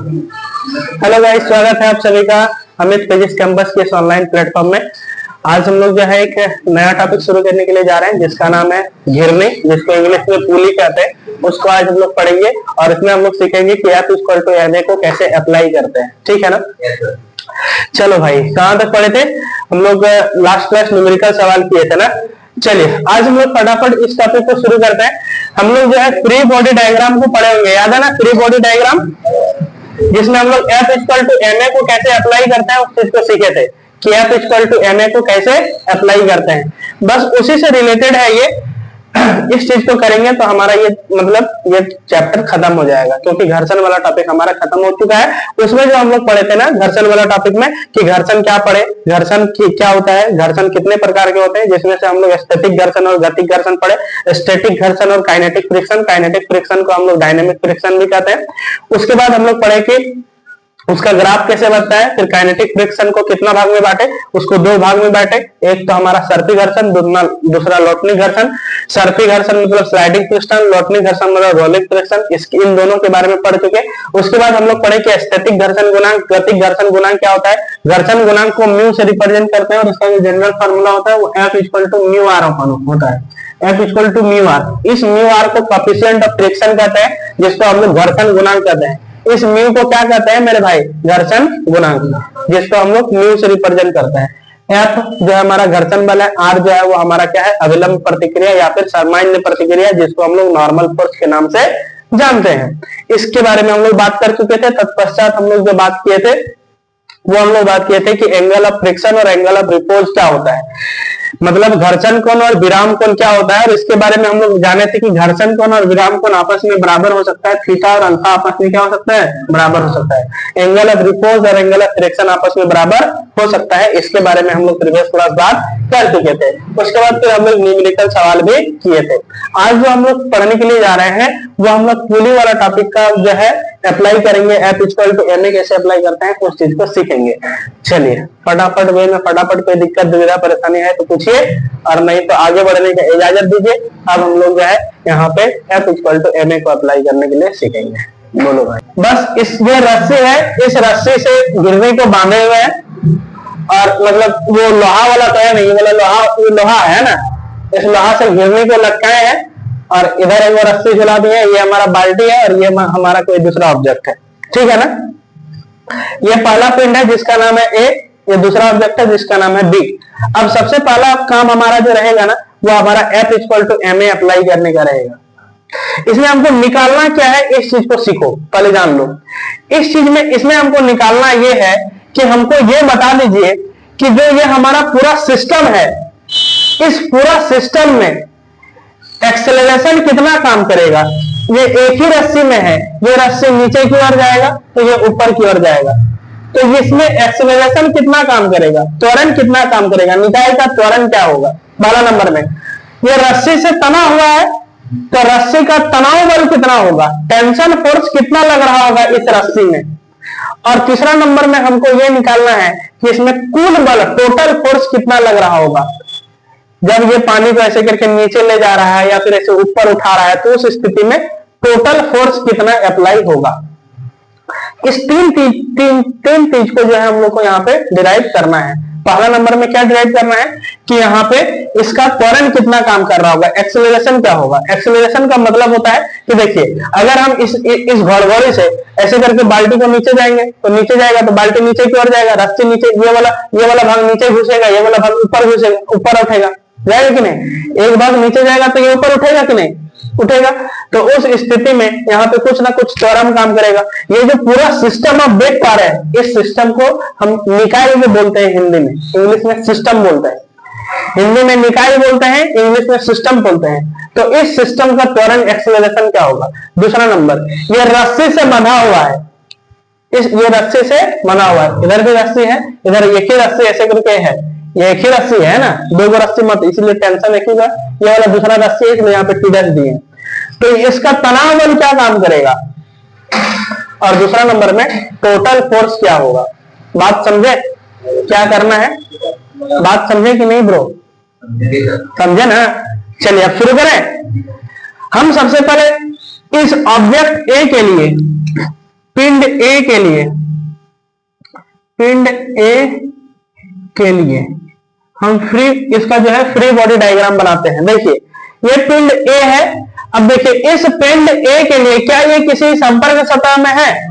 Hello guys, स्वागत है आप सभी का अमित फिजिक्स कैंपस के इस ऑनलाइन प्लेटफॉर्म में। आज हम लोग जो है एक नया टॉपिक शुरू करने के लिए जा रहे हैं जिसका नाम है घिरनी, जिसको इंग्लिश में पुली कहते हैं। उसको आज हम लोग पढ़ेंगे और इसमें हम लोग सीखेंगे कि F इक्वल टू ma को कैसे अप्लाई करते हैं। ठीक है ना? चलो भाई, कहाँ तक पढ़े थे हम लोग? लास्ट क्लास न्यूमेरिकल सवाल किए थे ना। चलिए आज हम लोग फटाफट इस टॉपिक को शुरू करते हैं। हम लोग जो है फ्री बॉडी डायग्राम को पढ़े होंगे, याद है ना? फ्री बॉडी डायग्राम जिसमें हम लोग F इक्वल टू ma को कैसे अप्लाई करते हैं उस चीज को सीखे थे कि F इक्वल टू ma को कैसे अप्लाई करते हैं। बस उसी से रिलेटेड है ये। इस चीज को करेंगे तो हमारा ये मतलब ये चैप्टर खत्म हो जाएगा, क्योंकि घर्षण वाला टॉपिक हमारा खत्म हो चुका है। उसमें जो हम लोग पढ़े थे ना घर्षण वाला टॉपिक में कि घर्षण क्या पढ़े, घर्षण क्या होता है, घर्षण कितने प्रकार के होते हैं, जिसमें से हम लोग स्टैटिक घर्षण और गतिक घर्षण पढ़े। स्टैटिक घर्षण और काइनेटिक फ्रिक्शन, काइनेटिक फ्रिक्शन को हम लोग डायनेमिक फ्रिक्शन भी कहते हैं। उसके बाद हम लोग पढ़े कि उसका ग्राफ कैसे बनता है, फिर काइनेटिक फ्रिक्शन को कितना भाग में बांटे, उसको दो भाग में बांटे। एक तो हमारा सर्पी घर्षण, दूसरा लोटनी घर्षण। सर्पी घर्षण मतलब स्लाइडिंग फ्रिक्शन, लोटनी घर्षण मतलब रोलिंग फ्रिक्शन। इन दोनों के बारे में पढ़ चुके। उसके बाद हम लोग पढ़े कि स्थैतिक घर्षण गुणांक, गतिक घर्षण गुणांक क्या होता है। घर्षण गुणांक को म्यू से रिप्रेजेंट करते हैं और उसका जो जनरल फार्मूला होता है वो F equal to mu R होता है। F equal to mu R. इस म्यू आर को कोएफिशिएंट ऑफ फ्रिक्शन कहते हैं, जिसको हम लोग घर्षण गुणांक कहते हैं। इस म्यू को क्या कहते हैं मेरे भाई? घर्षण गुणांक, जिसको हम लोग म्यू से रिप्रेजेंट करते हैं। F जो है हमारा घर्षण बल है, R जो है वो हमारा क्या है? अविलंब प्रतिक्रिया या फिर सामान्य प्रतिक्रिया, जिसको हम लोग नॉर्मल फोर्स के नाम से जानते हैं। इसके बारे में हम लोग बात कर चुके थे। तत्पश्चात हम लोग जो बात किए थे वो हम लोग बात किए थे कि एंगल ऑफ फ्रिक्शन और एंगल ऑफ रिपोज क्या होता है, मतलब घर्षण कोण और विराम कोण क्या होता है। और इसके बारे में हम लोग जाने थे कि घर्षण कोण और विराम कोण आपस में बराबर हो सकता है, थीटा और अल्फा आपस में क्या हो सकता है? बराबर हो सकता है। एंगल ऑफ रिपोज और एंगल ऑफ फ्रिक्शन आपस में बराबर हो सकता है। इसके बारे में हम लोग प्रीवियस क्लास बात कर चुके थे। उसके बाद फिर हम लोग न्यूमेरिकल सवाल भी किए थे। आज जो हम लोग पढ़ने के लिए जा रहे हैं वो हम लोग पुली वाला टॉपिक का जो है अप्लाई करेंगे। F इक्वल टू ma कैसे अप्लाई करते हैं उस चीज को सीखेंगे। चलिए फटाफट वे में फटाफट, कोई दिक्कत दुविधा परेशानी है तो पूछिए, और नहीं तो आगे बढ़ने की इजाजत दीजिए। अब हम लोग जो है यहाँ पे F इक्वल टू ma को अप्लाई करने के लिए सीखेंगे। बोलो भाई। बस इस ये रस्सी है, इस रस्सी से घिरनी को बांधे हुए हैं, और मतलब वो लोहा वाला तो है नहीं, वाला लोहा है ना, इस लोहा से घिरनी को लटकाए हैं और इधर वो रस्सी झुला दी है। ये हमारा बाल्टी है और ये हमारा कोई दूसरा ऑब्जेक्ट है। ठीक है ना? ये पहला पिंड है जिसका नाम है A, ये दूसरा ऑब्जेक्ट है जिसका नाम है B। अब सबसे पहला काम हमारा जो रहेगा ना वो हमारा F equal to ma apply करने का रहेगा। इसमें हमको निकालना क्या है, इस चीज को सीखो, पहले जान लो। इस चीज में इसमें हमको निकालना ये है कि हमको ये बता दीजिए कि जो ये हमारा पूरा सिस्टम है, इस पूरा सिस्टम में एक्सेलरेशन कितना काम करेगा। ये एक ही रस्सी में है, ये रस्सी नीचे की ओर जाएगा तो ये ऊपर की ओर जाएगा, तो इसमें एक्सेलरेशन कितना काम करेगा, त्वरण कितना काम करेगा, निकाय का त्वरण क्या होगा। 12 नंबर में ये रस्सी से तना हुआ है तो रस्सी का तनाव बल कितना होगा, टेंशन फोर्स कितना लग रहा होगा इस रस्सी में। और तीसरा नंबर में हमको ये निकालना है कि इसमें कुल बल, टोटल फोर्स कितना लग रहा होगा जब ये पानी को ऐसे करके नीचे ले जा रहा है या फिर ऐसे ऊपर उठा रहा है, तो उस स्थिति में टोटल फोर्स कितना अप्लाई होगा। इस तीन चीज को जो है हम लोग को यहाँ पे डिराइव करना है। पहला नंबर में क्या डिराइव करना है कि यहाँ पे इसका त्वरण कितना काम कर रहा होगा, एक्सेलरेशन क्या होगा। एक्सेलरेशन का मतलब होता है कि देखिए, अगर हम इस घोड़घोड़ी से ऐसे करके बाल्टी को नीचे जाएंगे तो नीचे जाएगा तो बाल्टी नीचे की ओर जाएगा, रस्सी नीचे, ये वाला भाग नीचे घुसेगा, ये वाला भाग ऊपर घुसेगा, ऊपर उठेगा, जाएगा कि नहीं। एक भाग नीचे जाएगा तो ये ऊपर उठेगा कि नहीं, उठेगा। तो उस स्थिति में यहाँ पे कुछ ना कुछ त्वरण काम करेगा। ये जो पूरा सिस्टम आप देख पा रहे हैं, इस सिस्टम को हम निकाय भी बोलते हैं हिंदी में, इंग्लिश में सिस्टम बोलते हैं। हिंदी में निकाय बोलते हैं, इंग्लिश में सिस्टम बोलते हैं। तो इस सिस्टम का त्वरण एक्सेलरेशन क्या होगा। दूसरा नंबर, ये रस्सी से बंधा हुआ है, ये रस्सी से बंधा हुआ है, इधर भी रस्सी है, इधर एक ही रस्सी ऐसे करके है, ये एक ही रस्सी है ना, दो रस्सी मत, इसलिए टेंशन एक ही है। ये वाला दूसरा रस्सी है इसलिए यहाँ पे टी' दिए। तो इसका तनाव बल क्या काम करेगा, और दूसरा नंबर में टोटल फोर्स क्या होगा। बात समझे क्या करना है, बात समझे कि नहीं ब्रो? समझे ना? चलिए अब शुरू करें। हम सबसे पहले इस ऑब्जेक्ट ए के लिए पिंड ए के लिए, पिंड ए के लिए हम फ्री, इसका जो है फ्री बॉडी डायग्राम बनाते हैं। देखिए ये पिंड ए है। अब देखिए इस पिंड ए के लिए क्या ये किसी संपर्क सतह में है?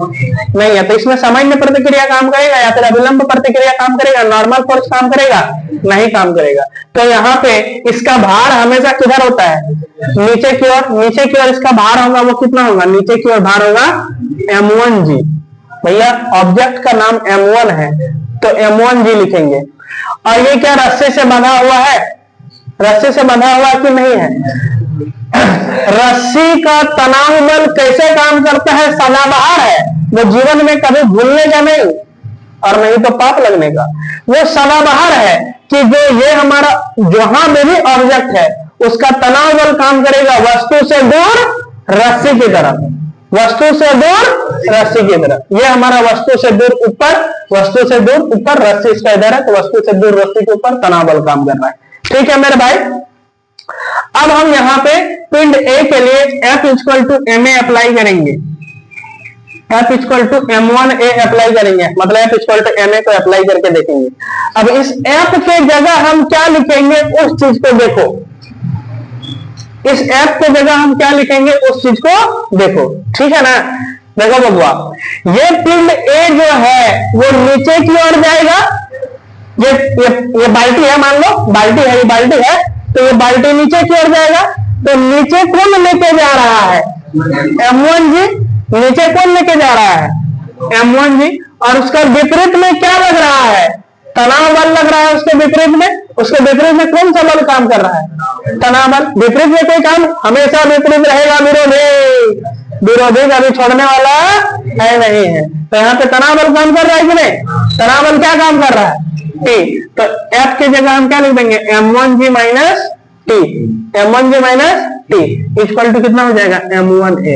नहीं है। तो इसमें सामान्य प्रतिक्रिया काम करेगा या फिर अभिलंब प्रतिक्रिया काम करेगा? नॉर्मल फोर्स काम करेगा? नहीं काम करेगा। तो यहाँ पे इसका भार हमेशा किधर होता है? नीचे की ओर। नीचे की ओर इसका भार होगा, वो कितना होगा? नीचे की ओर भार होगा m1g। भैया ऑब्जेक्ट का नाम m1 है तो m1g लिखेंगे। और ये क्या रस्से से बंधा हुआ है? रस्सी से बंधा हुआ कि नहीं है? रस्सी का तनाव बल कैसे काम करता है? सदाबहार है, वो जीवन में कभी भूलने का नहीं और नहीं तो पाप लगने का। वो सदाबहार है कि जो ये हमारा जहां में भी ऑब्जेक्ट है उसका तनाव बल काम करेगा वस्तु से दूर रस्सी की तरफ, वस्तु से दूर रस्सी की तरफ। ये हमारा वस्तु से दूर ऊपर, वस्तु से दूर ऊपर, रस्सी इसका इधर है तो वस्तु से दूर रस्सी के ऊपर तनाव बल काम कर रहा है। ठीक है मेरे भाई। अब हम यहाँ पे पिंड ए के लिए F = ma अप्लाई करेंगे। F = m1a अप्लाई करेंगे, मतलब F = ma को अप्लाई करके देखेंगे। अब इस F के जगह हम क्या लिखेंगे उस चीज को देखो। इस F के जगह हम क्या लिखेंगे उस चीज को देखो। ठीक है ना? देखो बबुआ, ये पिंड ए जो है वो नीचे की ओर जाएगा। ये बाल्टी है, मान लो बाल्टी है, ये बाल्टी है तो ये बाल्टी नीचे की ओर जाएगा। तो नीचे कौन लेके जा रहा है? m1g। नीचे कौन लेके जा रहा है? m1g। और उसका विपरीत में क्या लग रहा है? तनाव बल लग रहा है उसके विपरीत में। उसके विपरीत में कौन सा बल काम कर रहा है? तनाव बल। विपरीत में कोई काम हमेशा विपरीत रहेगा, विरोधी। विरोधी कभी छोड़ने वाला है नहीं है। तो यहाँ पे तनाव बल काम कर रहा है कि नहीं? तनाव बल क्या काम कर रहा है? T। तो F की जगह हम क्या लिख देंगे? m1g minus T। m1g minus T equal to कितना हो जाएगा? m1a।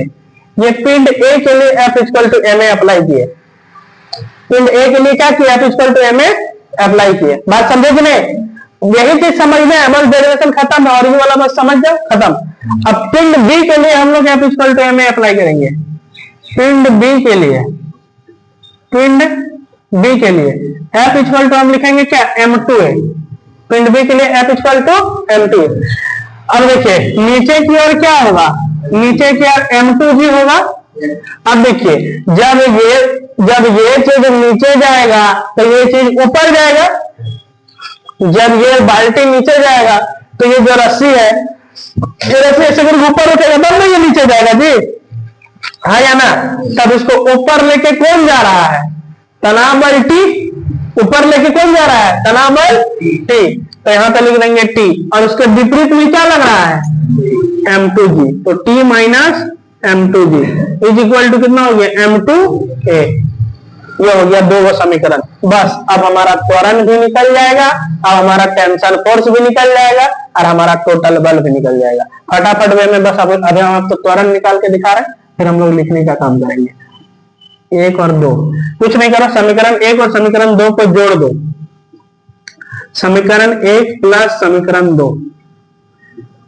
ये पिंड A के लिए F = ma अप्लाई किए। पिंड A के लिए क्या किया? F = ma अप्लाई किए। बात समझे कि नहीं? यही चीज समझ में बस डेरिवेशन खत्म है और ये वाला बस समझ जाओ, खत्म। अब पिंड B के लिए हम लोग F = ma अप्लाई करेंगे। पिंड B के लिए, पिंड B के लिए F = हम लिखेंगे क्या? m2a। पिंड B के लिए F = m2। अब देखिए नीचे की ओर क्या होगा? नीचे की ओर m2g होगा। अब देखिए जब ये चीज नीचे जाएगा तो ये चीज ऊपर जाएगा। जब ये बाल्टी नीचे जाएगा तो ये जो रस्सी है, ये रस्सी ऐसे ऊपर उठेगा तब ये नीचे जाएगा जी, हाँ या ना? तब इसको ऊपर लेके कौन जा रहा है? तनाव बल T। ऊपर लेके कौन जा रहा है? तनाव बल T। तो यहां पे लिख देंगे T। और उसके विपरीत में क्या लग रहा है? m2g। तो T minus m2g is equal to कितना हो गया? m2a। ये हो गया दो समीकरण। बस अब हमारा त्वरण भी निकल जाएगा, अब हमारा टेंशन फोर्स भी निकल जाएगा और हमारा टोटल बल भी निकल जाएगा। फटाफट वे में बस अभी हम आपको त्वरण निकाल के दिखा रहे हैं, फिर हम लोग लिखने का काम करेंगे। 1 और 2 कुछ नहीं करो, समीकरण 1 और समीकरण 2 को जोड़ दो। समीकरण 1 प्लस समीकरण 2।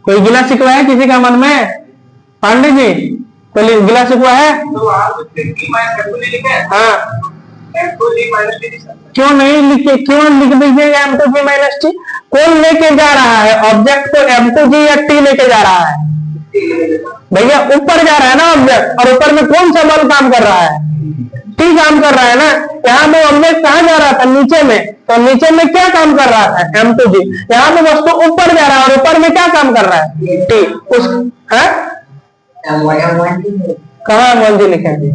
कोई गिला शिकवा है किसी का मन में? पांडे जी कोई गिला शिकवा है? हाँ क्यों नहीं लिखे? क्यों लिख दीजिएगा m2g माइनस टी? कौन लेके जा रहा है ऑब्जेक्ट को? m2g या t लेके जा रहा है? भैया ऊपर जा रहा है ना ऑब्जेक्ट, और ऊपर में कौन सा बल काम कर रहा है? T काम कर रहा है ना। यहाँ पे ऑब्जेक्ट कहाँ जा रहा था? नीचे में। तो नीचे में क्या काम कर रहा है? m2g। यहाँ पे वस्तु ऊपर जा रहा है और ऊपर में क्या काम कर रहा है? T। उस कहाँ m1g लिखेंगे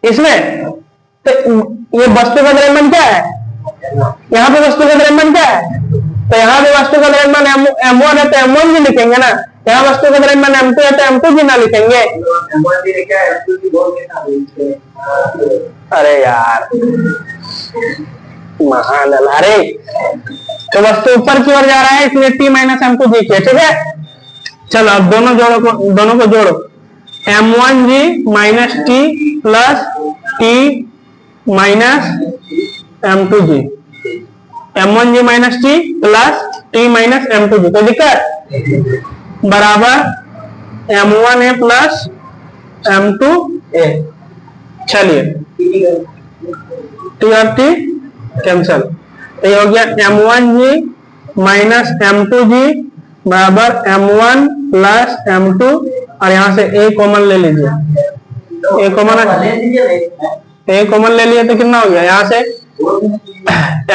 इसमें? तो ये वस्तु का द्रव्यमान क्या है? यहाँ पे वस्तु का द्रव्यमान क्या है? तो यहाँ पे वस्तु का द्रव्यमान m1 है तो m1g लिखेंगे ना। यहाँ वस्तु का द्रव्यमान m2 है तो m2g ना लिखेंगे। अरे यार महान अरे, तो वस्तु ऊपर की ओर जा रहा है इसलिए t माइनस m2g किया। ठीक है, चलो अब दोनों को जोड़ो। m1g minus t plus t minus m2g। m1g minus T plus T minus m2g। कोई दिक्कत? बराबर m1a प्लस m2a। चलिए टी और टी कैंसल, तो ये हो गया M1G माइनस M2G बराबर M1 प्लस M2, और यहाँ से A कॉमन ले लीजिए, A कॉमन ले लिए तो कितना हो गया, यहाँ से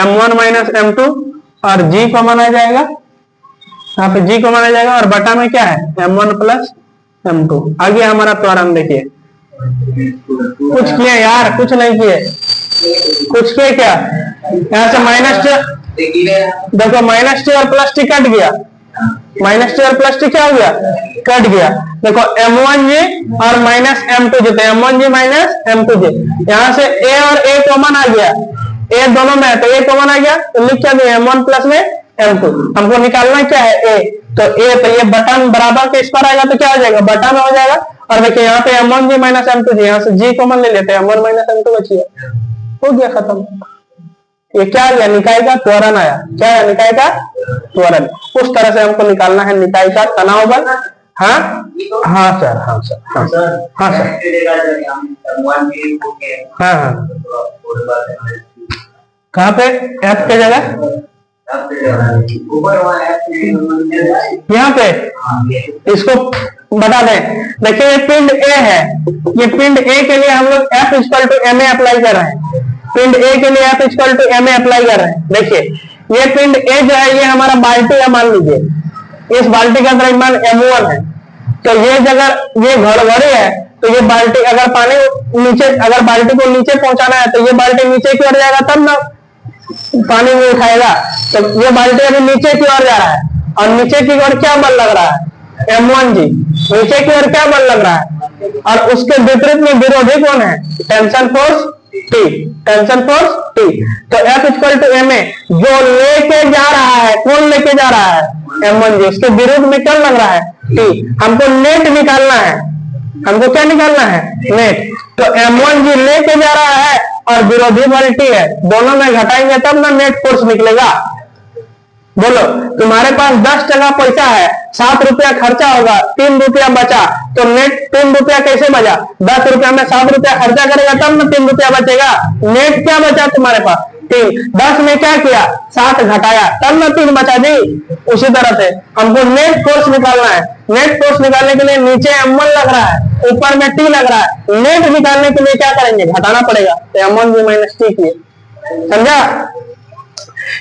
M1 माइनस M2 और G कॉमन आ जाएगा, यहाँ पे G कॉमन आ जाएगा, और बटा में क्या है M1 प्लस M2। आगे हमारा त्वरण देखिए, कुछ किए यार, कुछ नहीं किए, कुछ किए क्या, यहाँ से माइनस टी, देखो माइनस टी और प्लस टी कट गया, माइनस टी और प्लस टी क्या हो गया, कट गया। देखो M1G और माइनस M2G, तो M1G माइनस M2G, यहाँ से A और A कॉमन आ गया, A दोनों में है तो A कॉमन आ गया, तो लिख क्या दिया M1 प्लस में M2। हमको निकालना क्या है A, तो A, तो ये बटा बराबर के इस पर आएगा तो क्या हो जाएगा, बटा में हो जाएगा। और देखिए यहाँ पे M1G माइनस M2G, यहाँ से G कॉमन ले लेते हैं, M1 माइनस M2 बचिए, हो गया खत्म। ये क्या आ गया, निकाय का त्वरण आया, क्या है निकाय का त्वरण। उस तरह से हमको निकालना है निकाय का तनाव बल। हाँ हाँ सर, हाँ सर, हाँ सर, हाँ सर, हाँ हाँ, कहाँ पे F के जगह, यहाँ पे इसको बता दें। देखिए ये पिंड A है, ये पिंड A के लिए हम लोग F equal to ma apply कर रहे हैं, पिंड A के लिए F equal to ma apply कर रहे हैं। देखिए ये पिंड A जो है ये हमारा बाल्टी है, मान लीजिए इस बाल्टी का द्रव्यमान M1 है, तो ये जगह ये घड़घड़ी है, तो ये बाल्टी अगर पानी नीचे, अगर बाल्टी को नीचे पहुंचाना है तो ये बाल्टी नीचे की ओर जाएगा तब ना पानी में उठाएगा, तो ये बाल्टी अभी नीचे की ओर जा रहा है, और नीचे की ओर क्या बल लग रहा है, M1G, नीचे की ओर क्या बल लग रहा है, और उसके विपरीत में विरोधी कौन है, tension force T, tension force T। तो F इक्वल टू ma, जो लेके जा रहा है, कौन लेके जा रहा है, M1G, उसके विरुद्ध में क्या लग रहा है, T। हमको नेट निकालना है, हमको क्या निकालना है, नेट। तो M1G लेके जा रहा है और विरोधी बल T है, दोनों में घटाएंगे तब ना नेट फोर्स निकलेगा। बोलो तुम्हारे पास 10 टका पैसा है, 7 रुपया खर्चा होगा, 3 रुपया बचा, तो नेट 3 रुपया कैसे बचा, 10 रुपया में 7 रुपया खर्चा करेगा तब ना 3 रुपया बचेगा। नेट क्या बचा तुम्हारे पास, 3, 10 में क्या किया, 7 घटाया तब ना 3 बचा जी। उसी तरह से हमको नेट फोर्स निकालना है, नेट फोर्स निकालने के लिए नीचे M1 लग रहा है, ऊपर में T लग रहा है, नेट निकालने के लिए क्या करेंगे, घटाना पड़ेगा, तो M1G माइनस T किए, समझा।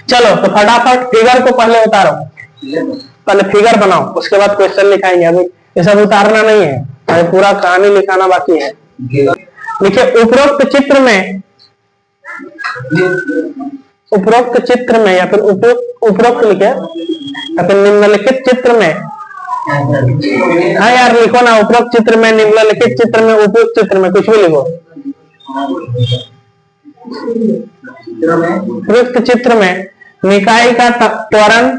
चलो तो फटाफट फिगर को पहले उतारो, पहले फिगर बनाओ, उसके बाद क्वेश्चन लिखाएंगे। अभी ये सब उतारना नहीं है, अभी पूरा कहानी लिखाना बाकी है। देखिए उपरोक्त चित्र में, उपरोक्त चित्र में या फिर उपरोक्त लिखे या फिर निम्नलिखित चित्र में, हाँ यार लिखो ना, उपरोक्त चित्र में, निम्नलिखित चित्र में, उपयुक्त चित्र में, कुछ भी लिखो। उपरोक्त चित्र में निकाय का त्वरण,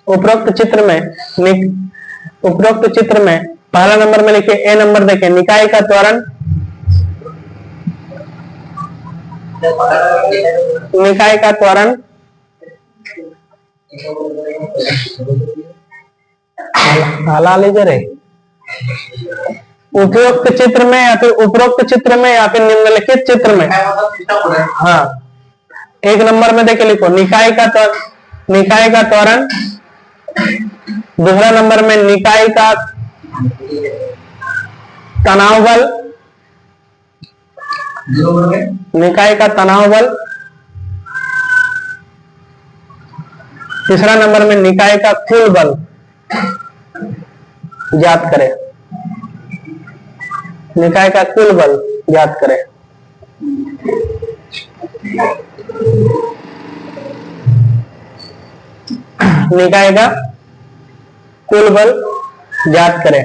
उपरोक्त चित्र में, उपरोक्त चित्र में पहला नंबर में लिखिए, ए नंबर देखिए, निकाय का त्वरण, निकाय का त्वरण हाला लीजिए रे, उपरोक्त चित्र में या फिर उपरोक्त चित्र में या फिर निम्नलिखित चित्र में। हाँ एक नंबर में देखे लिखो निकाय का त्वरण, निकाय का त्वरण। दूसरा नंबर में निकाय का तनाव बल, निकाय का तनाव बल। तीसरा नंबर में निकाय का कुल बल ज्ञात करें, निकाय का कुल बल ज्ञात करें। निकाय का कुल बल ज्ञात करें।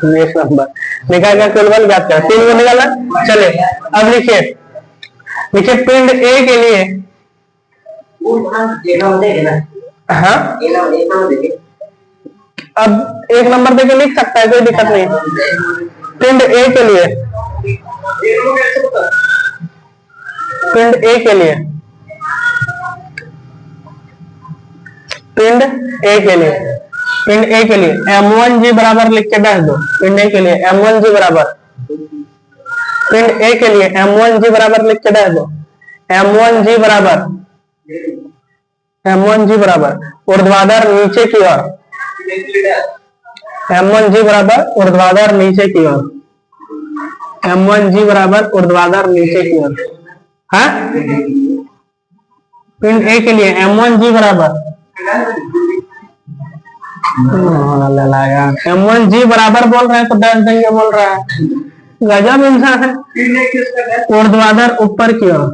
नेक्स्ट नंबर निकाय का कुल बल ज्ञात करें, 3 को निकाला। चले अब लिखिए, लिखिए पिंड ए के लिए, हाँ अब 1 नंबर देके लिख सकता है, कोई दिक्कत नहीं। पिंड ए के लिए, पिंड ए के लिए पिंड ए के लिए, पिंड ए के लिए m1g बराबर लिख के डाल दो। पिंड ए के लिए m1g बराबर, पिंड ए के लिए m1g बराबर लिख के डाल दो। m1g बराबर, m1g बराबर ऊर्ध्वाधर नीचे की ओर, m1g बराबर ऊर्ध्वाधर नीचे की ओर, m1g बराबर ऊर्ध्वाधर नीचे की ओर। हाँ, पिंड ए के लिए m1g बराबर, m1g बराबर बोल रहे हैं तो डाल देंगे, बोल रहा है गजब इंसान है। ऊर्ध्वाधर ऊपर की ओर,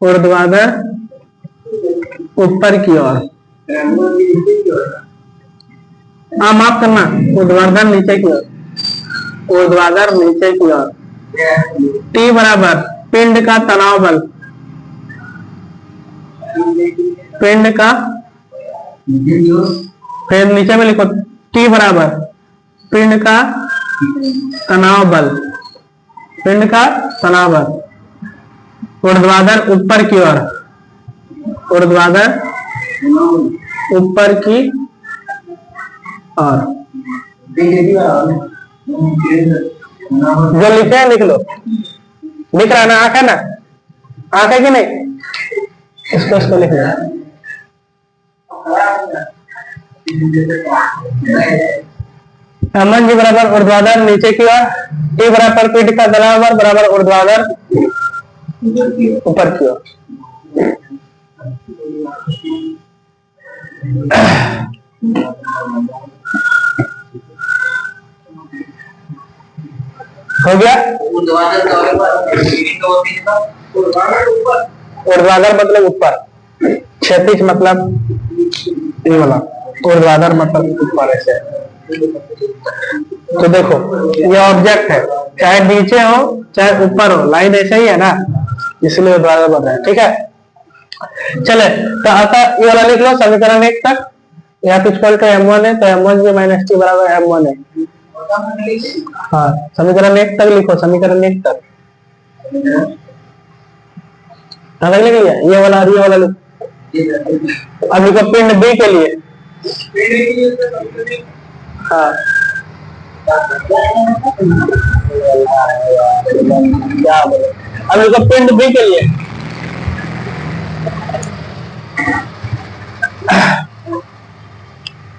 ऊर्ध्वाधर ऊपर की ओर, हाँ माफ करना, ऊर्ध्वाधर नीचे की ओर, ऊर्ध्वाधर नीचे की ओर। T बराबर पिंड का तनाव बल, पिंड का, फिर नीचे में लिखो T बराबर पिंड का तनाव बल, पिंड का तनाव बल ऊर्ध्वाधर ऊपर की ओर, ऊर्ध्वाधर ऊपर की ओर। जो लिखे हैं लिख लो, दिख रहा ना, आंख है ना, आंख है कि नहीं, इसको लिख लो। m1g बराबर ऊर्ध्वाधर नीचे की ओर, T बराबर पिंड का तनाव बल बराबर ऊर्ध्वाधर ऊपर की ओर। हो गया। ऊर्ध्वाधर मतलब ऊपर, क्षैतिज मतलब ये वाला, ऊर्ध्वाधर मतलब ऊपर ऐसे। तो देखो ये ऑब्जेक्ट है, चाहे नीचे हो चाहे ऊपर हो, लाइन ऐसे ही है ना, इसलिए ऊर्ध्वाधर बन रहा है। ठीक है, चले तो आता ये वाला लिख लो समीकरण 1 तक। यहाँ कुछ पॉइंट m1 है तो m1g माइनस टी बराबर m1 है। हाँ, समीकरण 1 तक लिखो, समीकरण 1 तक लिख लिया, ये वाला लिखो। अब लिखो पिंड बी के लिए, हाँ क्या बोले, अब लिखो पिंड बी के लिए,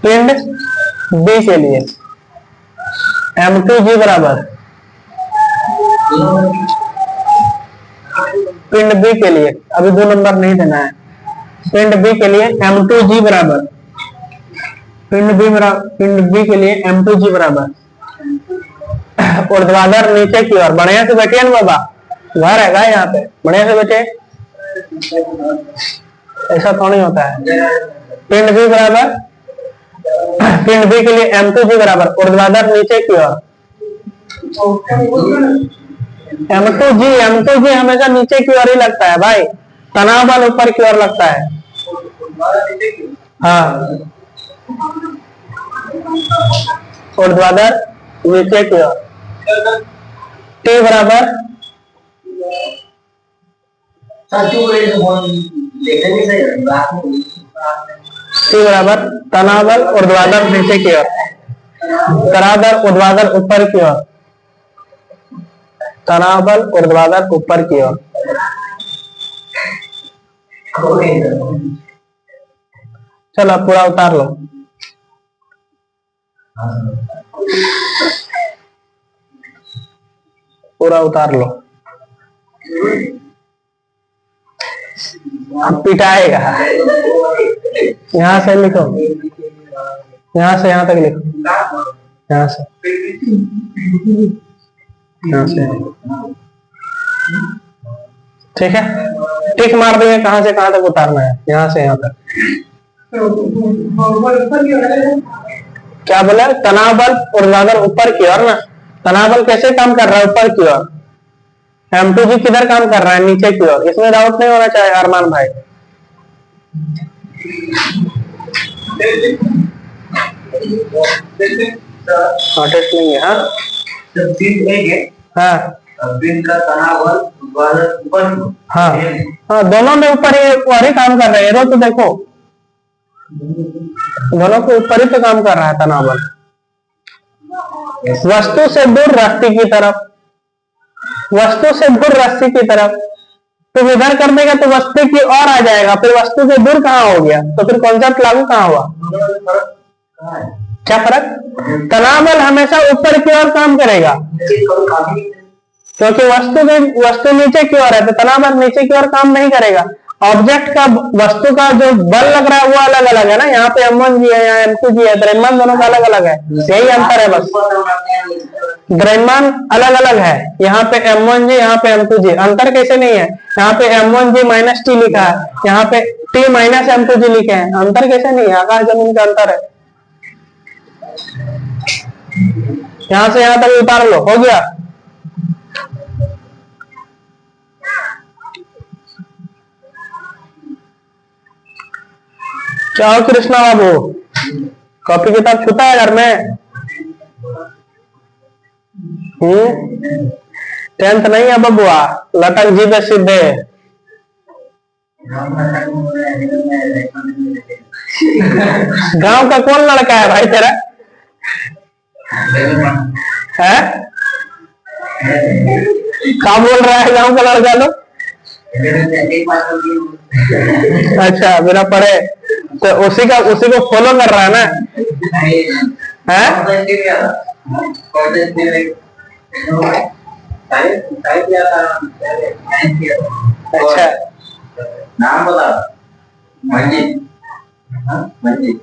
पिंड बी के लिए m2g बराबर, पिंड बी के लिए अभी 2 नंबर नहीं देना है, पिंड बी के लिए m2g बराबर, पिंड बी के लिए m2g बराबर ऊर्ध्वाधर नीचे की ओर। बढ़िया से बैठिए ना बाबा, घर है यहाँ पे, बढ़िया से बैठे, ऐसा थोड़ी होता है। पिंड बी बराबर, पिंड बी के लिए m2g बराबर ऊर्ध्वाधर नीचे की ओर, m2g हमेशा नीचे की ओर ही लगता है भाई, तनाव बल ऊपर की ओर लगता है। हाँ, ऊर्ध्वाधर नीचे की ओर। T बराबर, T बराबर तनाव बल ऊर्ध्वाधर नीचे की ओर, तनाव ऊर्ध्वाधर ऊपर की ओर, तनाव बल ऊर्ध्वाधर ऊपर की ओर। चलो पूरा उतार लो, पूरा उतार लो, अब पिटाएगा। यहाँ से लिखो, यहाँ से यहाँ तक लिखो, यहाँ से यहाँ से, ठीक है, टिक मार देंगे कहाँ से कहाँ तक उतारना है, यहाँ से यहाँ तक। क्या बोला, तनाव बल ऊर्ध्वाधर ऊपर की ओर ना, तनाव बल कैसे काम कर रहा है, ऊपर की ओर। m2g किधर काम कर रहा है, नीचे की ओर, इसमें डाउट नहीं होना चाहिए अरमान भाई। हाँ टेस्ट लेंगे, हाँ हाँ पिंड का तनाव बल ऊपर। हाँ हाँ, दोनों में ऊपर ही काम कर रहे हैं। एरो तो देखो, दोनों के ऊपर ही तो काम कर रहा है तनाव बल। वस्तु से दूर रस्सी की तरफ, वस्तु से दूर रस्सी की तरफ, तो इधर कर देगा तो वस्तु की ओर आ जाएगा, फिर वस्तु से दूर कहाँ हो गया, तो फिर कॉन्सेप्ट लागू कहाँ हुआ? क्या फर्क? तनाव बल हमेशा ऊपर की ओर काम करेगा, क्योंकि वस्तु नीचे की ओर है, तो तनाव बल नीचे की ओर काम नहीं करेगा। ऑब्जेक्ट का, वस्तु का जो बल लग रहा है वो अलग अलग है ना, यहाँ पे M1 जी है, यहाँ M2 जी है, द्रव्यमान दोनों का अलग अलग है, यही अंतर है बस। द्रव्यमान अलग अलग है, यहाँ पे M1 जी, यहाँ पे M2 जी, अंतर कैसे नहीं है? यहाँ पे M1 जी माइनस टी लिखा है, यहाँ पे T माइनस M2 जी लिखे हैं, अंतर कैसे नहीं है? आकाश जमीन का अंतर है। यहां से यहां तक उतार लो, हो गया। क्या हो कृष्णा बाबू, कॉपी किताब छूटा है घर में? 10th नहीं है बबुआ, लटक जी पे सीधे। गांव का कौन लड़का है भाई तेरा? है क्या बोल रहा है गांव का लड़का लोग? अच्छा, बिना पढ़े तो उसी को फॉलो कर रहा है ना? है अच्छा, नाम बता। मंजीत, मंजीत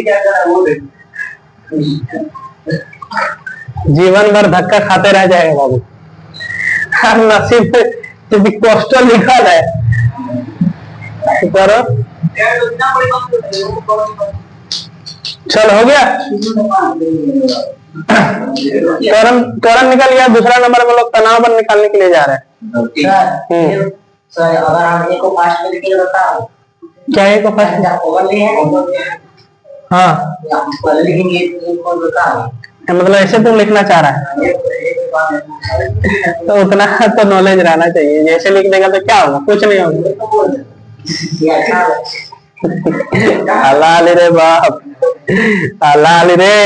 क्या कर रहा है वो? जीवन भर धक्का खाते रह जाएगा बाबू, हर नसीब में पोस्टर लिखा है। करो, चल हो गया। त्वरण निकल गया। दूसरा नंबर में लोग तनाव बल निकालने के लिए जा रहे हैं। सर अगर हम एक को फास्ट में लिखेंगे तो क्या एक को फास्ट? हाँ, मतलब ऐसे तुम लिखना चाह रहा है, तो उतना तो नॉलेज रहना चाहिए। जैसे लिख देगा तो क्या होगा? कुछ नहीं होगा। हलाल रे बाप, हलाल रे।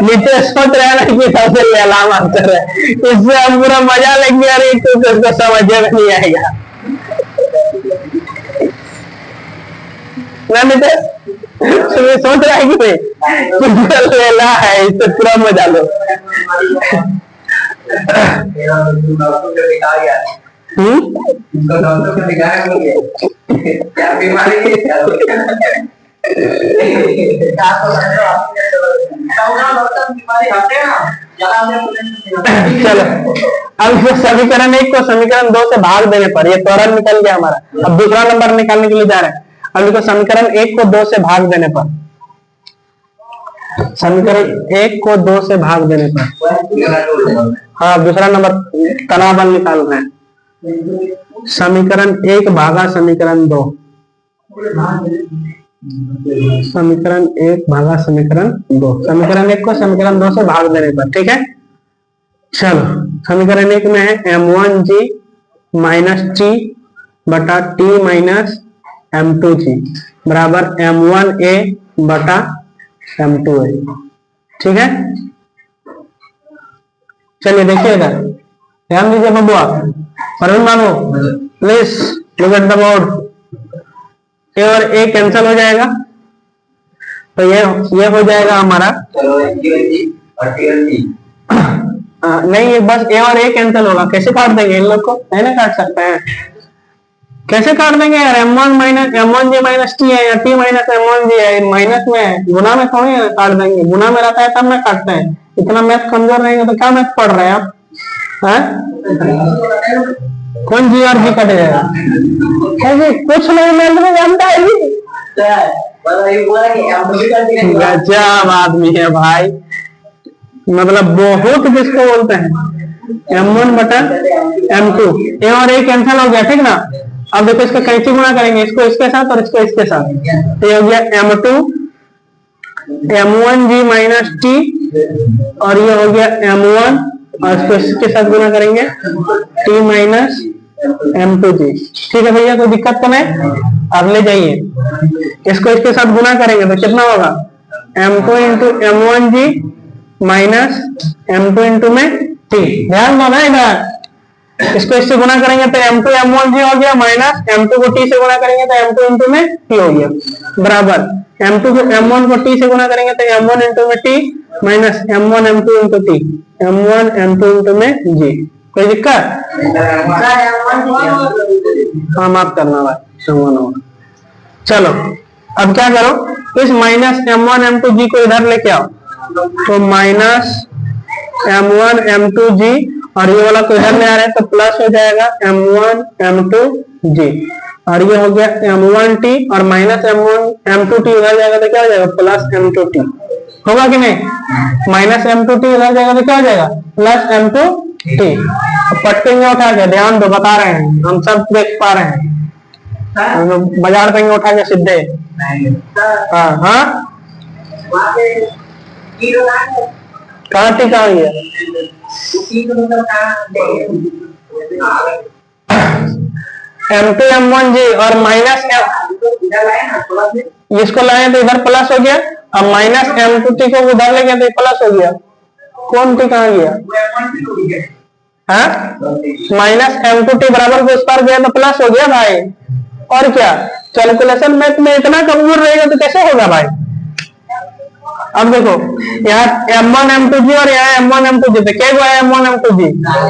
नीचे सोच रहे हैं कि सबसे अलाम आंसर है, इससे हम पूरा मजा लेंगे और एक तो इसको समझ में नहीं आएगा ना। नीचे सोच रहा है कि भाई लेना है, इससे पूरा मजा लो। क्या बीमारी चलो, अब समीकरण 1 को समीकरण 2 से भाग देने पर ये त्वरण निकल गया हमारा। अब दूसरा नंबर निकालने के लिए जा रहे हैं। अब इसको समीकरण 1 को 2 से भाग देने पर, समीकरण 1 को 2 से भाग देने पर, हाँ दूसरा नंबर तनाव बल निकालना है। समीकरण 1 भागा समीकरण 2, समीकरण 1 भागा समीकरण 2, समीकरण 1 को समीकरण 2 से भाग देने पर, ठीक है। चलो, समीकरण 1 में है M1G माइनस टी बटा टी माइनस M2G बराबर M1A बटा M2A, ठीक है। चलिए देखिए इधर ध्यान दीजिए बबुआ, Parveen Babu please look at the board. A और ए कैंसिल हो जाएगा, तो ये हो जाएगा हमारा, नहीं ये बस ए और ए कैंसिल होगा। कैसे काट देंगे इन लोग को? नहीं ना काट सकते हैं, कैसे काट देंगे यार? M1G माइनस टी है या टी माइनस M1G है, माइनस में है, गुना में थोड़ी काट देंगे। गुना में रहता है तब में काटते हैं। इतना मैथ कमजोर रहेंगे तो क्या मैथ पढ़ रहे हैं आप? कौन जी और जी कट जाएगा? कुछ नहीं मैथ में जानता है जी, गजब आदमी है भाई। मतलब बहुत किसको बोलते हैं, m1 बटा m2। ए और ए कैंसिल हो गया, ठीक ना। अब देखो इसका कैसे गुणा करेंगे, इसको इसके साथ और इसको इसके साथ, तो ये हो गया m2 m1g माइनस टी, और ये हो गया m1 और इसको इसके साथ गुणा करेंगे t माइनस m2g। ठीक है भैया, कोई दिक्कत तो नहीं। अब ले जाइए, इसको इसके साथ गुणा करेंगे तो कितना होगा, m2 into m1g minus m2 into में t। ध्यान दो ना इधर, इसको इससे गुणा करेंगे तो m2 m1g हो गया, माइनस m2 को t से गुणा करेंगे तो m2 इंटू में t हो गया, बराबर m2 को m1 को t से गुणा करेंगे तो m1 इंटू में t minus m1 m2 into t, m1 m2 into में g। कोई दिक्कत? हाँ माफ करना भाई। चलो अब क्या करो, इस माइनस m1 m2g को इधर लेके आओ, तो माइनस m1 m2g, और ये वाला को इधर ले आ रहे हैं तो प्लस हो जाएगा m1 m2g, और ये हो गया m1t, और माइनस m1 m2t उधर जाएगा तो क्या हो जाएगा, प्लस m2t। होगा कि नहीं, माइनस m2t उधर जाएगा तो क्या हो जाएगा, प्लस m2t। पटकेंगे उठा के, ध्यान दो, बता रहे हैं हम सब देख पा रहे हैं, बाजार पेंगे उठा के सीधे। हाँ हाँ, कहाँ टी कहाँ गया, m2 m1g और माइनस इसको लाए तो इधर प्लस हो गया, अब माइनस m2t को उधर ले गया तो प्लस हो गया। कौन टी कहाँ गया, हाँ, माइनस m2t बराबर को इस पर गया तो प्लस हो गया भाई। और क्या, कैलकुलेशन मैथ में इतना कमजोर रहेगा तो कैसे होगा भाई। अब देखो यहाँ m1 m2g और यहाँ m1 m2g, तो क्या हुआ m1 m2g,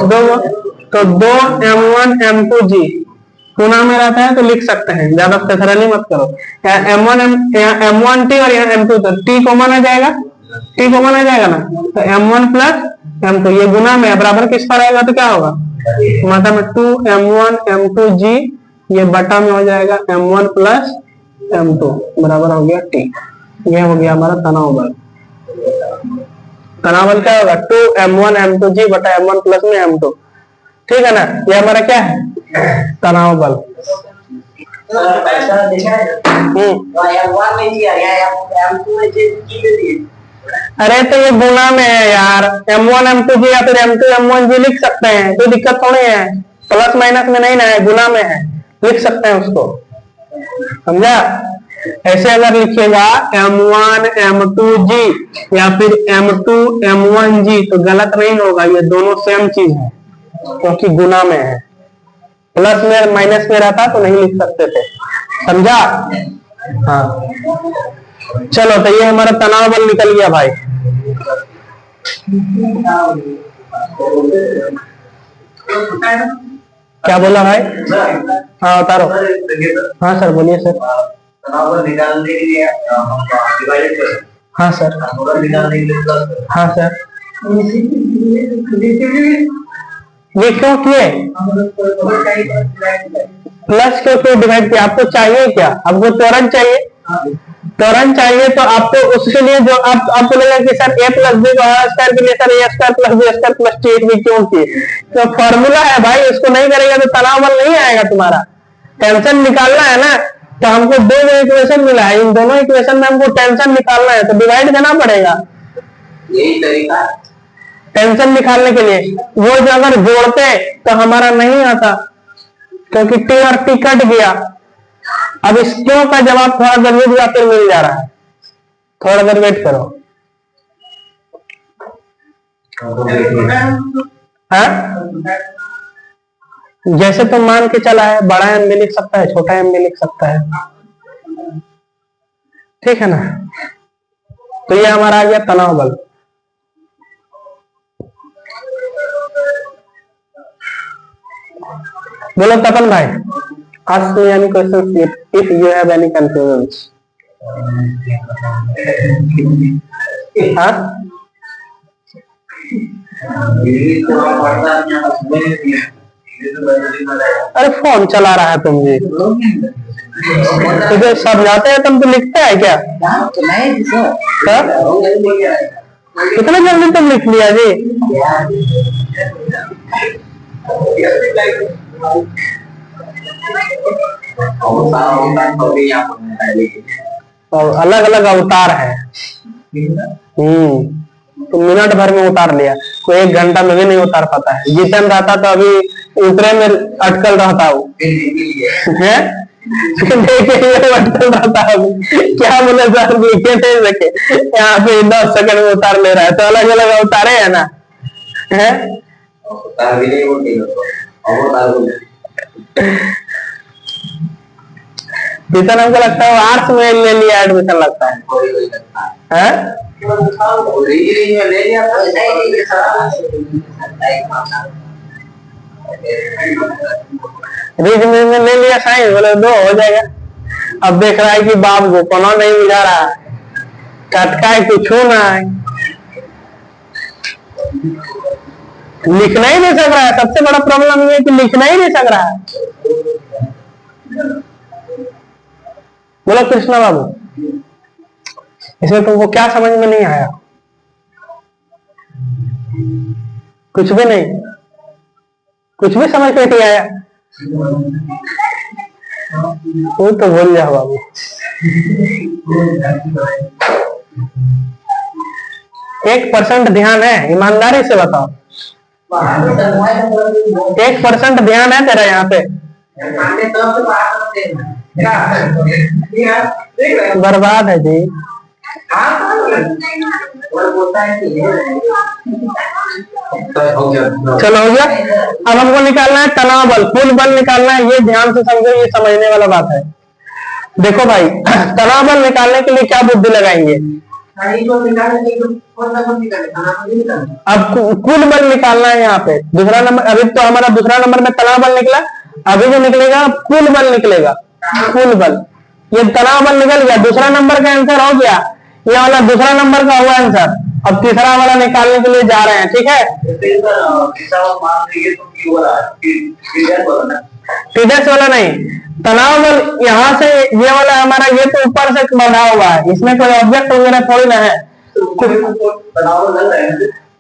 दो, तो दो m1 m2g गुना में रहता है तो लिख सकते हैं, ज्यादा नहीं मत करो। यहाँ m1t और यहाँ m2, तो t कॉमन आ जाएगा, t कॉमन आ जाएगा ना, तो m1 प्लस m2 ये गुना में बराबर किस पर आएगा तो क्या होगा, मतलब 2 m1 m2g, ये बटा में हो जाएगा m1 प्लस m2 बराबर हो गया t। ये हो गया हमारा तनाव बल। तनाव बल क्या होगा, 2 m1 m2g बटा m1 प्लस में m2, ठीक है ना। ये हमारा क्या है, तनाव बल। अरे तो ये गुना में है यार, m1 m2g या फिर m2 m1g लिख सकते हैं, कोई दिक्कत थोड़ी है, प्लस माइनस में नहीं ना है, गुना में है, लिख सकते हैं उसको, समझा। ऐसे अगर लिखिएगा m1 m2g या फिर m2 m1g तो गलत नहीं होगा, ये दोनों सेम चीज है क्योंकि गुना में है, प्लस में माइनस में रहता तो नहीं लिख सकते थे, समझा। हाँ चलो, तो ये हमारा तनाव बल निकल गया भाई। क्या बोला भाई, हाँ उतारो। हाँ सर बोलिए सर। तनाव बल निकालने के लिए हम डिवाइड करें। हाँ सर। निकालने के लिए हाँ सर। ये क्यों किए, प्लस क्यों क्यों डिवाइड किया, आपको चाहिए क्या, आपको त्वरण चाहिए, त्वरण चाहिए तो आपको उसके लिए जो आपको लगेगा कि sir a plus B square के लिए sir a square plus B square plus T भी क्यों किए, तो फॉर्मूला है भाई, इसको नहीं करेगा तो तनाव बल नहीं आएगा तुम्हारा। टेंशन निकालना है ना, तो हमको दो इक्वेशन मिला है, इन दोनों इक्वेशन में हमको टेंशन निकालना है तो डिवाइड देना पड़ेगा, यही तरीका टेंशन निकालने के लिए। वो जो अगर जोड़ते तो हमारा नहीं आता क्योंकि टी और टी कट गया। अब इस क्यों का जवाब थोड़ा देर रुक जा फिर मिल जा रहा है, थोड़ा देर वेट करो। हाँ जैसे तुम मान के चला है, बड़ा एम भी लिख सकता है, छोटा एम भी लिख सकता है, ठीक है ना। तो ये हमारा आ गया तनाव बल। बोलो तपन भाई, ask me any questions if you have any confusions. हाँ अरे फोन चला रहा है तुम जी, तुझे समझाते हैं तुम तो लिखते है क्या, कितना जल्दी तुम लिख लिया जी। और अलग अलग अवतार है। तो मिनट भर में उतार लिया, कोई 1 घंटा में भी नहीं उतार पाता है। जितन रहता तो अभी ऊपरे में अटकल रहता हूँ है अटकल रहता हूँ। क्या बोले सर, लिखे नहीं सके, यहाँ पे 10 सेकंड में उतार ले रहा है। तो अलग अलग अवतारे है ना, है जितना हमको लगता है आर्ट्स में ले लिया एडमिशन लगता है। रीजनिंग में ले लिया साइंस, बोले 2 हो जाएगा। अब देख रहा है कि बाप को कोनो नहीं मिला रहा, टटका है कुछ ना है, लिखना ही नहीं सक रहा है। सबसे बड़ा प्रॉब्लम ये है कि लिखना ही नहीं सक रहा है। बोला कृष्णा बाबू, इसमें तुमको क्या समझ में नहीं आया? कुछ भी नहीं, कुछ भी समझ में नहीं आया। वो तो बोल जाओ बाबू। एक % ध्यान है, ईमानदारी से बताओ, 1% ध्यान है तेरा यहाँ पे? बर्बाद है जी। चलो हो गया। अब हमको निकालना है तनाव बल, कुल बल निकालना है। ये ध्यान से समझो, ये समझने वाला बात है। देखो भाई, तनाव बल निकालने के लिए क्या बुद्धि लगाएंगे? अब कुल बल निकालना है यहाँ पे। दूसरा नंबर, अभी तो हमारा दूसरा नंबर में तनाव बल निकला, अभी जो निकलेगा कुल बल निकलेगा। कुल बल, ये तनाव बल निकल गया, दूसरा नंबर का आंसर हो गया। ये वाला दूसरा नंबर का हुआ आंसर। अब तीसरा वाला निकालने के लिए जा रहे हैं, ठीक है? टीडस वाला नहीं, तनाव बल यहाँ से ये वाला हमारा, ये तो ऊपर से बढ़ा हुआ है, इसमें कोई ऑब्जेक्ट वगैरह थोड़ी ना है।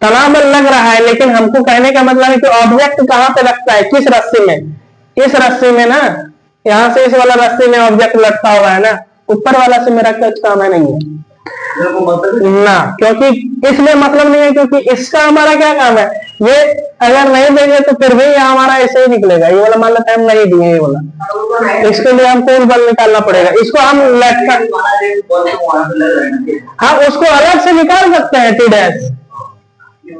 तनाव बल लग रहा है, लेकिन हमको कहने का मतलब है कि ऑब्जेक्ट कहाँ पे लगता है, किस रस्सी में? इस रस्सी में ना, यहाँ से इस वाला रस्सी में ऑब्जेक्ट लटका हुआ है ना, ऊपर वाला से मेरा कुछ काम है नहीं है ना, क्योंकि इसमें मतलब नहीं है, क्योंकि इसका हमारा क्या काम है? ये अगर नहीं देंगे तो फिर भी हमारा ऐसे ही निकलेगा। ये वाला मान लेते हैं हम नहीं दिए, ये वाला, इसके लिए हमको कुल बल निकालना पड़ेगा। इसको हम लटका, हाँ उसको अलग से निकाल सकते हैं, टीडस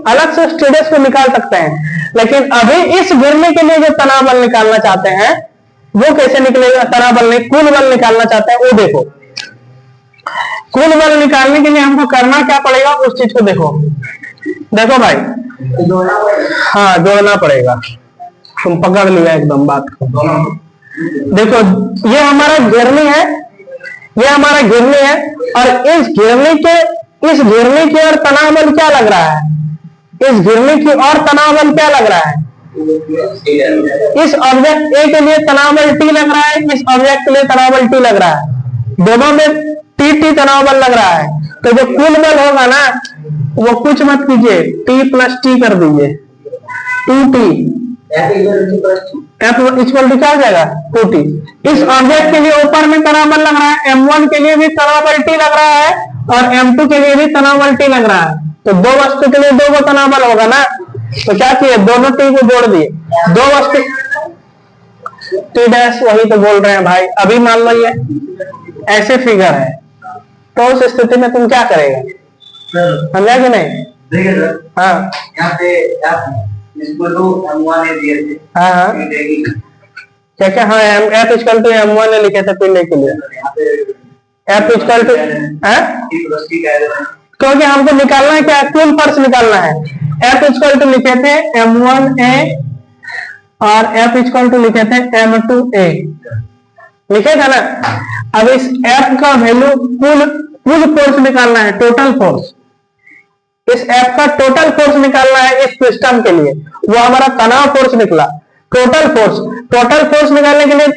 अलग से टीडस को निकाल सकते हैं। लेकिन अभी इस गिरने के लिए जो तनाव बल निकालना चाहते हैं वो कैसे निकलेगा? तनाव बल नहीं, कुल बल निकालना चाहते हैं, वो देखो। कुल बल निकालने के लिए हमको करना क्या पड़ेगा, उस चीज को देखो। देखो भाई, हाँ जोड़ना पड़ेगा। तुम पकड़ लिया एकदम बात को। देखो ये हमारा घिरनी है, ये हमारा घिरनी है, और इस घिरनी के और तनाव बल क्या लग रहा है? इस घिरनी की और तनाव बल क्या लग रहा है? इस ऑब्जेक्ट ए के लिए तनाव बल टी लग रहा है, इस ऑब्जेक्ट के लिए तनाव बल टी लग रहा है। दोनों में टी तनाव बल लग रहा है। तो जो कुल बल होगा ना, वो कुछ मत कीजिए, टी प्लस टी कर दीजिए, 2t। एफ इक्वल टू क्या हो जाएगा? 2t। इस ऑब्जेक्ट के लिए ऊपर में तनाव बल लग रहा है, m1 के लिए भी तनाव बल टी लग रहा है, और m2 के लिए भी तनाव बल टी लग रहा है। तो दो वस्तु के लिए 2 को तनाव बल होगा ना, तो क्या किए? दोनों टी को जोड़ दिए। दो वस्तु टी डैश, वही तो बोल रहे हैं भाई। अभी मान लो ये ऐसे फिगर है, तो उस स्थिति में तुम क्या करेगा? समझा कि नहीं? हाँ यहाँ पे हाँ क्या क्या, हाँ एफ इक्वल टू m1 लिखे थे पिंडे के लिए। एफ इक्वल टू, क्योंकि हमको निकालना है क्या? कुल फोर्स निकालना है। एफ इक्वल टू लिखे थे m1a और एफ इक्वल टू लिखे थे m2a, लिखे था ना। अब इस एफ का वैल्यू कुल फोर्स निकालना है, टोटल फोर्स। इस एफ का टोटल फोर्स निकालना है इस सिस्टम के लिए, वो हमारा तनाव फोर्स निकला। टोटल फोर्स निकालने के लिए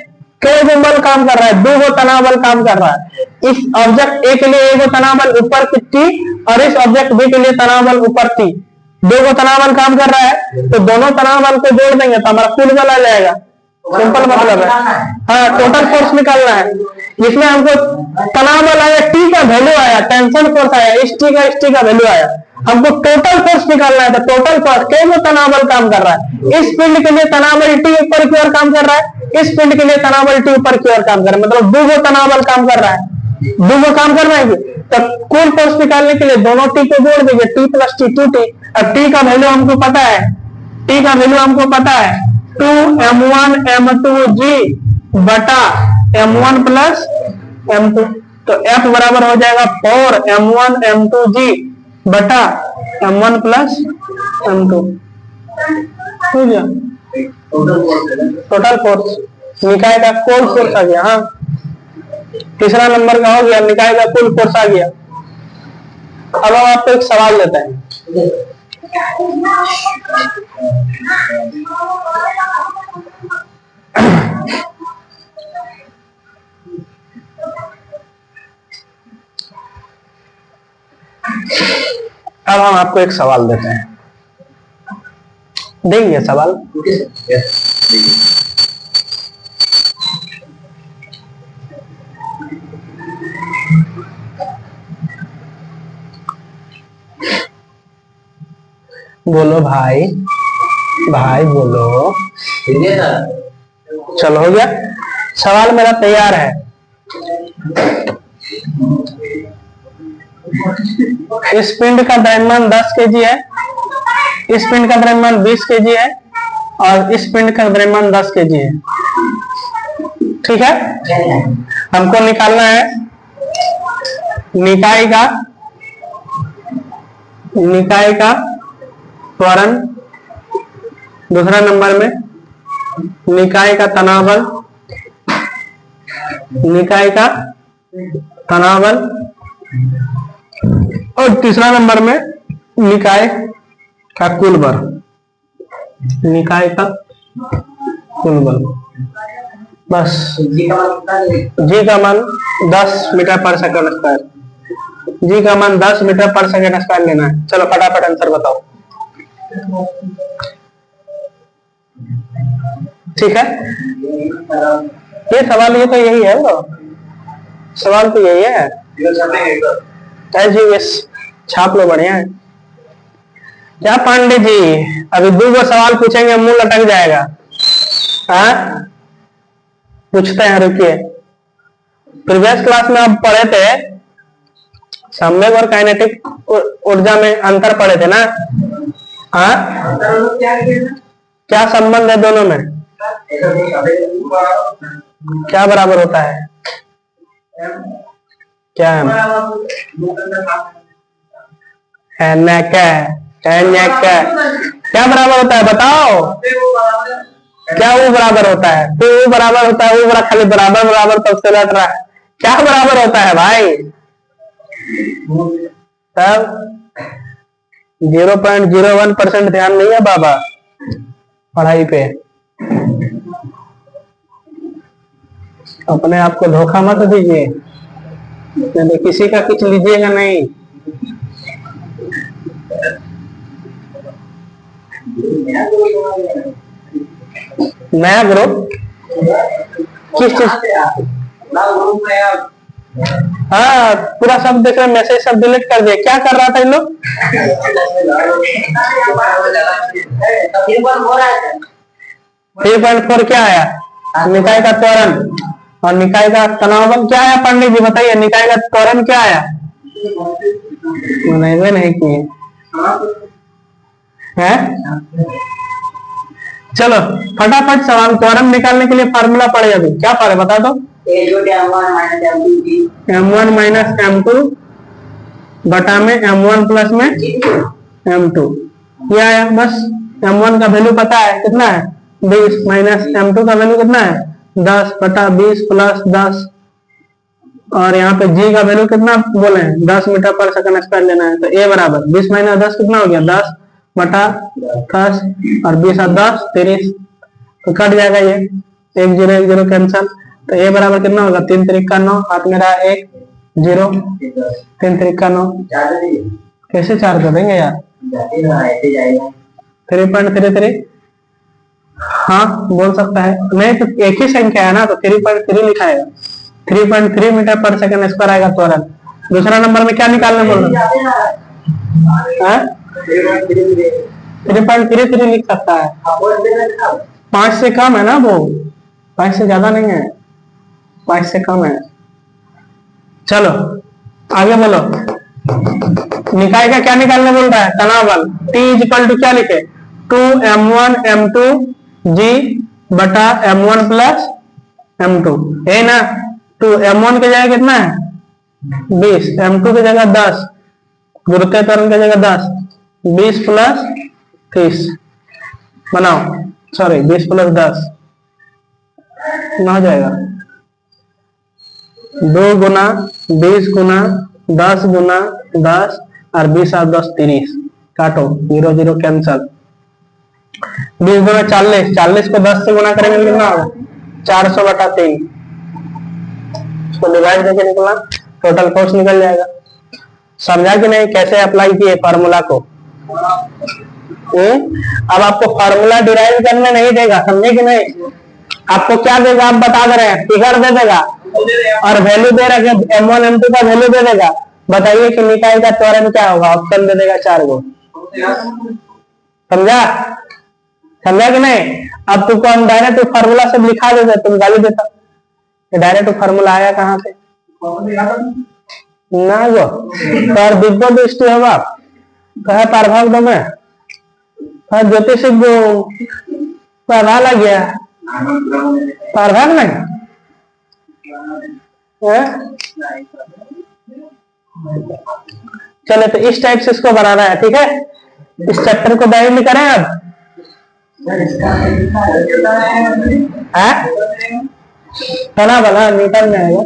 क्यों बल काम कर रहा है, दो गो तनाव बल काम कर रहा है। इस ऑब्जेक्ट ए के लिए एक तनाव बल ऊपर की टी और इस ऑब्जेक्ट बी के लिए तनाव बल ऊपर टी, दो गो तनाव बल काम कर रहा है, तो दोनों तनाव बल को जोड़ देंगे तो हमारा कुल बल आ जाएगा। सिंपल मतलब है। हाँ, टोटल फोर्स निकालना है। इसमें हमको तनाव बल आया, टी का वैल्यू आया, टेंशन फोर्स आया, इस टी का वैल्यू आया, हमको टोटल फोर्स निकालना है। तो टोटल फोर्स क्यों तनाव बल काम कर रहा है, इस पिंड के लिए तनाव बल टी ऊपर की ओर काम कर रहा है, इस पिंड के लिए तनाव बल टी ऊपर की ओर काम कर रहा है, मतलब दो गो तनाव बल काम कर रहा है, दो गो काम कर रहा है। तो कुल फोर्स निकालने के लिए दोनों टी को जोड़ देंगे, टी प्लस टी 2t। अब टी का वैल्यू हमको पता है, टी का वैल्यू हमको पता है 2m1 m2g बटा m1 प्लस m2, तो F बराबर हो जाएगा 4m1 m2g बटा m1 प्लस m2। हो गया टोटल फोर्स, निकाय का कुल फोर्स आ गया। हाँ, तीसरा नंबर का हो गया, निकाय का कुल फोर्स आ गया। अब हम आपको एक सवाल देते हैं। अब हम आपको एक सवाल देते हैं, देंगे सवाल। बोलो भाई, भाई बोलो। चलो हो गया, सवाल मेरा तैयार है। इस पिंड का द्रव्यमान 10 केजी है, इस पिंड का द्रव्यमान 20 केजी है और इस पिंड का द्रव्यमान 10 केजी है। ठीक है, हमको निकालना है निकाय का त्वरण, दूसरा नंबर में निकाय का तनाव बल, निकाय का तनाव बल, और तीसरा नंबर में निकाय का कुल बल, निकाय का कुल बल। बस जी का मान 10 मीटर पर सेकंड स्क्वायर, जी का मान 10 मीटर पर सेकंड स्क्वायर लेना है। चलो फटाफट आंसर बताओ। ठीक है, ये सवाल ये तो यही है, वो सवाल तो यही है। जी छाप लो, बढ़िया है। क्या पांडे जी, अभी दो सवाल पूछेंगे, मुंह लटक जाएगा। हाँ, पूछते हैं, रुकिए। प्रीवियस क्लास में आप पढ़े थे संवेग और काइनेटिक ऊर्जा में अंतर पढ़े थे ना। हाँ, क्या संबंध है दोनों में, क्या बराबर होता है, क्या क्या बराबर होता है बताओ, क्या वो बराबर होता है, तो वो बराबर होता है, वो बड़ा खाली बराबर बराबर तब से लट रहा है, क्या बराबर होता है भाई। तब 0.01% ध्यान नहीं है बाबा पढ़ाई पे, अपने आप को धोखा मत दीजिए, नहीं किसी का कुछ लीजिएगा नहीं। नया ग्रुप किस चीज, हाँ पूरा सब देख रहे, मैसेज सब डिलीट कर दिया, क्या कर रहा था इन लोग। 3.4 क्या आया, निकाय का त्वरण और निकाय का तनाव बल क्या आया, पंडित जी बताइए, निकाय का त्वरण क्या आया, नहीं किए हैं। चलो फटाफट सवाल, त्वरण निकालने के लिए फार्मूला पढ़े, अभी क्या पढ़े बता दो। m1 माइनस m2 बटा में m1 प्लस में m2, ये आया बस। m1 का वैल्यू पता है कितना है 20, माइनस m2 का वैल्यू कितना है 10 बटा 20 प्लस 10, और यहाँ पे g का वैल्यू कितना बोले 10 मीटर पर सेकंड स्क्वायर लेना है, तो a बराबर 20 माइनस 10 कितना हो गया 10 बटा 10 और 20 और 10 30, तो कट जाएगा ये 1 0 1 0 कैंसल, तो ए बराबर कितना होगा, 3 3 9, हाथ में रहा 1 0, 3 3 9, कैसे 4 कर देंगे यार, 3.33। हाँ बोल सकता है, नहीं तो एक ही संख्या है ना, तो 3.3 लिखा है, 3.3 मीटर पर सेकंड स्क्वायर आएगा त्वरण। दूसरा नंबर में क्या निकालने बोल रहे हैं, 3.33 लिख सकता है, 5 से कम है ना वो, 5 से ज्यादा नहीं है, 5 से कम है। चलो आगे बोलो, निकाय का क्या निकालने बोल रहा है, तनाव बल। T इक्वल टू क्या लिखे, 2m1 m2 G बटा m1 प्लस m2 है ना। 2m1 की जगह कितना है 20, m2 की जगह 10, गुरुत्व त्वरण की जगह 10, 20 प्लस 30 बनाओ, सॉरी 20 प्लस 10 कितना हो जाएगा, 2 गुना 20 गुना 10 गुना 10 और 20 और 10 30, काटो 0 0 कैंसल, 20 गुना 40, 40 को 10 से गुना करेंगे कितना होगा 400 बटा 3, इसको डिवाइड करके निकला, टोटल फोर्स निकल जाएगा। समझा कि नहीं कैसे अप्लाई किए फार्मूला को। अब आपको फार्मूला डिराइव करने नहीं देगा, समझे कि नहीं, आपको क्या देगा आप बता दे रहे हैं, फिगर दे देगा और वैल्यू दे रहा है, m1 m2 का वैल्यू दे देगा। बताइए कि निकाय का त्वरण क्या होगा, ऑप्शन दे देगा 4 गो। समझा, समझा कि नहीं। अब तुमको हम डायरेक्ट फार्मूला से लिखा देते, तुम गाली देता, डायरेक्ट फार्मूला आया कहाँ से ना गो, पर दिव्य दृष्टि होगा कह पारभाग दो में ज्योतिष पढ़ा लग गया, पारभाग नहीं चलो, तो इस टाइप से इसको बनाना है, ठीक है। इस चैप्टर को बाइंड करें अब, तना बना न्यूटन में आएगा,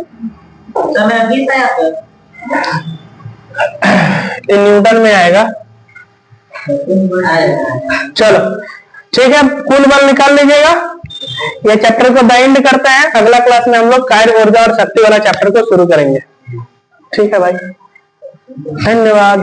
न्यूटन में आएगा। चलो ठीक है, कुल बल निकाल लीजिएगा। ये चैप्टर को बाइंड करते हैं, अगला क्लास में हम लोग कार्य ऊर्जा और शक्ति वाला चैप्टर को शुरू करेंगे। ठीक है भाई, धन्यवाद।